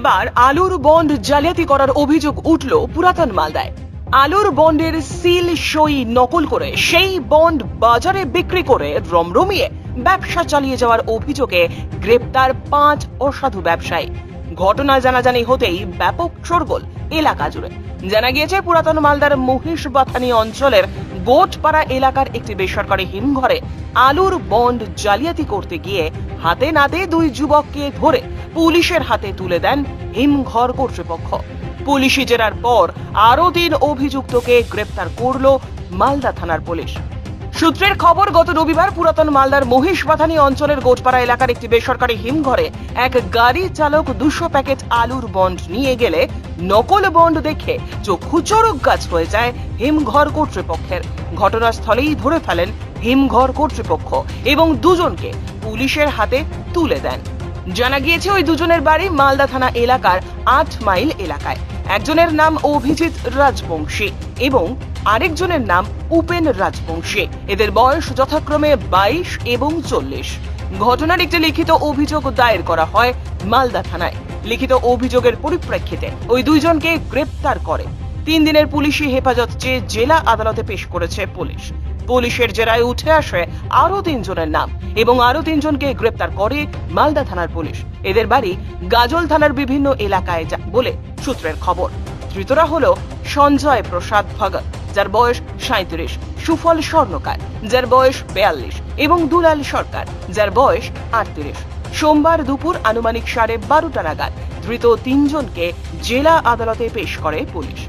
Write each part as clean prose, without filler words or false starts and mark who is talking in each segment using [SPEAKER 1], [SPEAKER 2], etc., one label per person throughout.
[SPEAKER 1] এবার আলুর বন্ড জালিয়াতি করার অভিযোগ উঠল পুরাতন মালদায়। আলুর বন্ডের সিল সই নকল করে সেই বন্ড বাজারে বিক্রি করে রমরমিয়ে ব্যবসা চালিয়ে যাওয়ার অভিযোগে গ্রেপ্তার 5 অসাধু ব্যবসায়ী। ঘটনা জানাজানি হতেই ব্যাপক শোরগোল এলাকা জুড়ে। জানা গিয়েছে, পুরাতন মালদার মহিষবাথানি অঞ্চলের গোটপাড়া এলাকার একটি বেসরকারি হিমঘরে আলুর বন্ড জালিয়াতি করতে গিয়ে হাতে নাতে 2 যুবককে ধরে পুলিশের হাতে তুলে দেন হিমঘর কর্তৃপক্ষ। পুলিশি জেরার পর আরো 3 অভিযুক্তকে গ্রেপ্তার করল মালদা থানার পুলিশ। সূত্রের খবর, গত রবিবার পুরাতন মালদার মহিষবাথানি অঞ্চলের গোটপাড়া এলাকার একটি বেসরকারি হিমঘরে এক গাড়ি চালক 200 প্যাকেট আলুর বন্ড নিয়ে গেলে নকল বন্ড দেখে চক্ষু চড়ক গাছ হয়ে যায় হিমঘর কর্তৃপক্ষের। ঘটনাস্থলেই ধরে ফেলেন হিমঘর কর্তৃপক্ষ এবং 2 জনকে পুলিশের হাতে তুলে দেন। জানা গিয়েছে, ওই 2 জনের বাড়ি মালদা থানা এলাকার 8 মাইল এলাকায়। একজনের নাম অভিজিৎ রাজবংশী এবং আরেকজনের নাম উপেন রাজবংশী। এদের বয়স যথাক্রমে 22 এবং 40। ঘটনার একটি লিখিত অভিযোগ দায়ের করা হয় মালদা থানায়। লিখিত অভিযোগের পরিপ্রেক্ষিতে ওই 2 জনকে গ্রেপ্তার করে 3 দিনের পুলিশি হেফাজত চেয়ে জেলা আদালতে পেশ করেছে পুলিশ। পুলিশের জেরায় উঠে আসে আরো 3 জনের নাম এবং আরো 3 জনকে গ্রেপ্তার করে মালদা থানার পুলিশ। এদের বাড়ি গাজল থানার বিভিন্ন এলাকায় বলে সূত্রের খবর। ধৃতরা হলো সঞ্জয় প্রসাদ ভগত, যার বয়স 37, সুফল স্বর্ণকার, যার বয়স 42 এবং দুলাল সরকার, যার বয়স 38। সোমবার দুপুর আনুমানিক 12:30 নাগাদ ধৃত 3 জনকে জেলা আদালতে পেশ করে পুলিশ।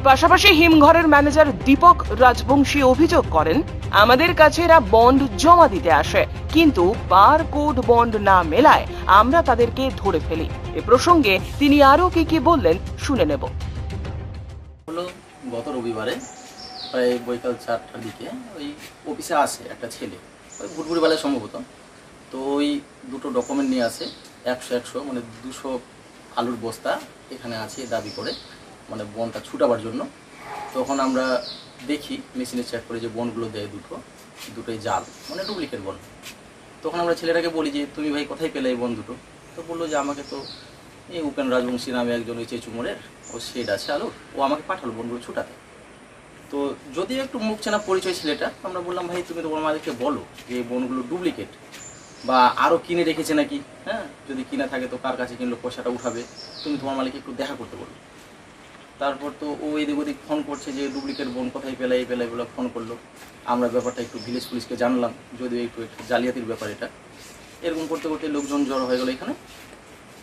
[SPEAKER 1] পাশাপাশি হিমঘরের ম্যানেজার দীপক রাজবংশী অভিযোগ করেন, আমাদের কাছে এরা বন্ড জমা দিতে আসে, কিন্তু বারকোড বন্ড না মেলায় আমরা তাদেরকে ধরে ফেলি। এ প্রসঙ্গে তিনি আরো কি বললেন শুনে নেব।
[SPEAKER 2] গত রবিবারে প্রায় বৈকাল 4টার দিকে ওই অফিসে আসে একটা ছেলে, ওই ভুটভুটি বেলায় সম্ভবত। তো ওই 2টো ডকুমেন্ট নিয়ে আসে, 100 মানে 200 আলুর বস্তা এখানে আছে দাবি করে, মানে বনটা ছুটাবার জন্য। তখন আমরা দেখি মেশিনে চেক করে যে বনগুলো দেয় দুটোই জাল, মানে ডুপ্লিকেট বন। তখন আমরা ছেলেটাকে বলি যে তুমি ভাই কোথায় পেলে এই বন দুটো? তো বললো যে আমাকে তো এই উপেন রাজবংশী নামে একজন ওই চেচুমোড়ের ও শেড আছে আলুর, ও আমাকে পাঠালো বনগুলো ছুটাতে। তো যদি একটু মুখ চেনা পরিচয় ছেলেটা, আমরা বললাম ভাই তুমি তোমার মালিককে বলো যে এই বনগুলো ডুপ্লিকেট বা আরও কিনে রেখেছে নাকি, হ্যাঁ যদি কিনা থাকে তো কার কাছে কিনলো পয়সাটা উঠাবে, তুমি তোমার মালিককে একটু দেখা করতে বলো। তারপর তো ও এদিক ওদিক ফোন করছে যে ডুপ্লিকেট বন কোথায় পেলে বলে ফোন করলো। আমরা ব্যাপারটা একটু ভিলেজ পুলিশকে জানলাম, যদিও একটু জালিয়াতির ব্যাপার এটা। এরকম করতে করতে লোকজন জড়ো হয়ে গেলো এখানে।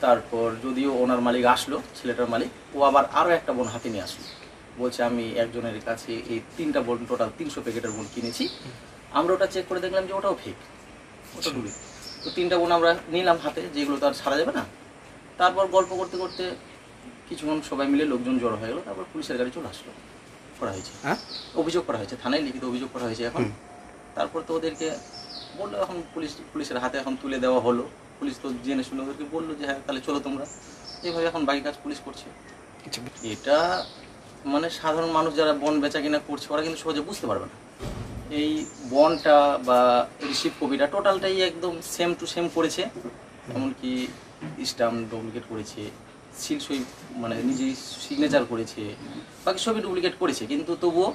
[SPEAKER 2] তারপর যদিও ওনার মালিক আসলো, ছেলেটার মালিক, ও আবার আরও একটা বন হাতে নিয়ে আসলো। বলছে আমি একজনের কাছে এই 3টা বন, টোটাল 300 প্যাকেটের বন কিনেছি। আমরা ওটা চেক করে দেখলাম যে ওটাও ফেক, ওটা ডুপ্লিকেট। তো 3টা বন আমরা নিলাম হাতে, যেগুলো তো আর ছাড়া যাবে না। তারপর গল্প করতে করতে কিছুক্ষণ সবাই মিলে লোকজন জড়ো হয়ে গেলো। তারপর পুলিশের গাড়ি চলে আসলো, করা হয়েছে, অভিযোগ করা হয়েছে, থানায় লিখিত অভিযোগ করা হয়েছে এখন। তারপর তো ওদেরকে বললো, এখন পুলিশের হাতে এখন তুলে দেওয়া হলো। পুলিশ তো জেনে শুনে ওদেরকে বললো যে হ্যাঁ তাহলে চলো তোমরা। এইভাবে এখন বাকি কাজ পুলিশ করছে। এটা মানে সাধারণ মানুষ যারা বন বেচা কিনা করছে ওরা কিন্তু সহজে বুঝতে পারবে না। এই বনটা বা রিসিভ কপিটা টোটালটাই একদম সেম টু সেম করেছে, এমনকি স্ট্যাম্প ডুপ্লিকেট করেছে, সিল সই মানে নিজেই সিগনেচার করেছে, বাকি সবই ডুপ্লিকেট করেছে। কিন্তু তবুও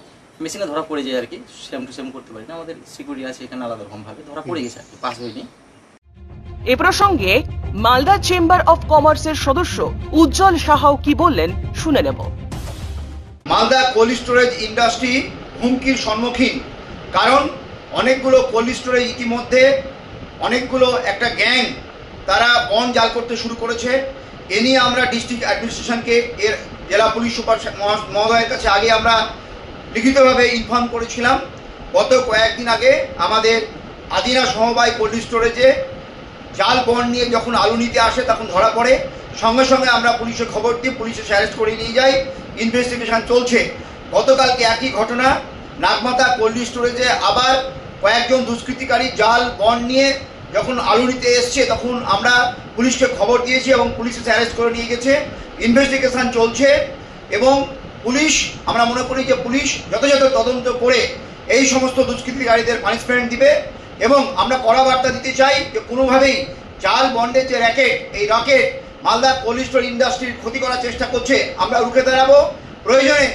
[SPEAKER 2] মেশিনে ধরা পড়ে যায় আর কি, সেম টু সেম করতে পারি না। আমাদের সিকিউরিটি আছে এখানে, আলাদা রকমভাবে ধরা পড়ে গেছে আর কি, পাস হয়নি।
[SPEAKER 1] এ প্রসঙ্গে মালদা চেম্বার অফ কমার্সের সদস্য উজ্জ্বল সাহাও কি বললেন শুনে নেব।
[SPEAKER 3] মালদা কোল্ড স্টোরেজ ইন্ডাস্ট্রি হুমকির সম্মুখীন, কারণ অনেকগুলো কোল্ড স্টোরেজ ইতিমধ্যে অনেকগুলো একটা গ্যাং তারা বন জাল করতে শুরু করেছে। এ নিয়ে আমরা ডিস্ট্রিক্ট অ্যাডমিনিস্ট্রেশনকে এর জেলা পুলিশ সুপার মহোদয়ের কাছে আগে আমরা লিখিতভাবে ইনফর্ম করেছিলাম। গত কয়েকদিন আগে আমাদের আদিনা সমবায় কোল্ড স্টোরেজে জাল বন নিয়ে যখন আলু নিতে আসে তখন ধরা পড়ে। সঙ্গে সঙ্গে আমরা পুলিশে খবর দিই, পুলিশে অ্যারেস্ট করে নিয়ে যাই, ইনভেস্টিগেশন চলছে। গতকালকে একই ঘটনা নাগমাতা কোল্ড স্টোরেজে আবার কয়েকজন দুষ্কৃতিকারী জাল বন নিয়ে যখন আলু নিতে এসছে তখন আমরা পুলিশকে খবর দিয়েছি এবং পুলিশ অ্যারেস্ট করে নিয়ে গেছে। ইনভেস্টিগেশন চলছে এবং পুলিশ, আমরা মনে করি যে পুলিশ যথাযথ তদন্ত করে এই সমস্ত দুষ্কৃতিকারীদের পানিশমেন্ট দিবে। এবং আমরা কড়া বার্তা দিতে চাই যে কোনোভাবেই জাল বন্ডের যে র্যাকেট, এই র্যাকেট মালদা কোল্ড স্টোরেজ ইন্ডাস্ট্রির ক্ষতি করার চেষ্টা করছে, আমরা রুখে দাঁড়াবো। প্রয়োজনে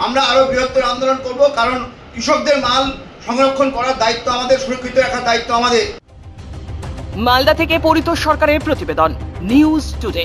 [SPEAKER 3] আমরা আরো বৃহত্তর আন্দোলন করব, কারণ কৃষকদের মাল সংরক্ষণ করার দায়িত্ব আমাদের, সুরক্ষিত রাখার দায়িত্ব আমাদের।
[SPEAKER 1] মালদা থেকে পরিতোষ সরকারের প্রতিবেদন, নিউজ টুডে।